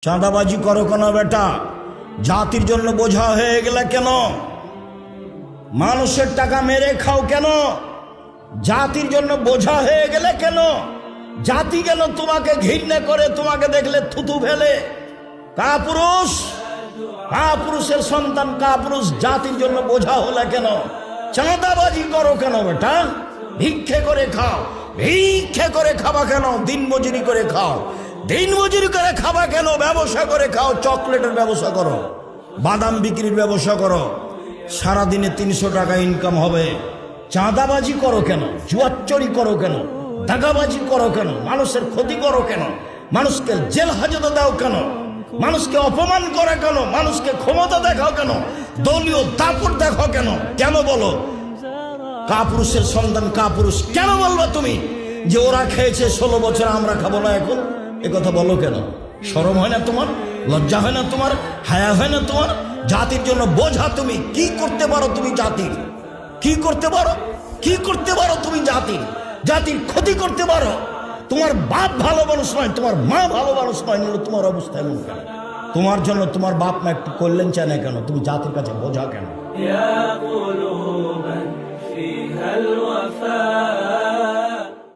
চাঁদাবাজি করো কেন বেটা? জাতির জন্য বোঝা হয়ে গেলে কেন? মানুষের টাকা মেরে খাও কেন? জাতির জন্য বোঝা হয়ে গেলে কেন? জাতি কেন তোমাকে ঘৃণা করে, তোমাকে দেখলে থুতু ফেলে? কাপুরুষ, কাপুরুষের সন্তান কাপুরুষ জাতির জন্য বোঝা হলে কেন? চাঁদাবাজি করো কেন বেটা? ভিক্ষে করে খাও, ভিক্ষে করে খাবা কেন? দিন মজুরি করে খাও, দিন মজুরি করে খাবা কেন? ব্যবসা করে খাও, চকলেটের ব্যবসা করো, বাদাম বিক্রির ব্যবসা করো, সারাদিনে 300 টাকা ইনকাম হবে। চাঁদাবাজি করো কেন? জুয়াচুরি করো কেন? দাগাবাজি করো কেন? মানুষের ক্ষতি করো কেন? মানুষকে জেল হাজতে দাও কেন? মানুষকে অপমান করে কেন? মানুষকে ক্ষমতা দেখাও কেন? দলীয় দাপট দেখাও কেন? কেন বলো? কাপুরুষের সন্তান কাপুরুষ কেন বলবো তুমি? যে ওরা খেয়েছে 16 বছর, আমরা খাবো না এখন? এ কথা বলো কেন? শরম হয় না তোমার? লজ্জা হয় না তোমার? হায়া হয় না তোমার? জাতির জন্য বোঝা তুমি। কি করতে পারো তুমি জাতির? কি করতে পারো? কি করতে পারো তুমি জাতির? জাতির ক্ষতি করতে পারো? তোমার বাপ ভালো মানুষ নয়, তোমার মা ভালো মানুষ নয়, নিলে তোমার অবস্থা এমন কেন? তোমার জন্য তোমার বাপ মা একটু কল্যাণ চায় না কেন? তুমি জাতির কাছে বোঝা কেন? يا قلوبا فيها الوفاء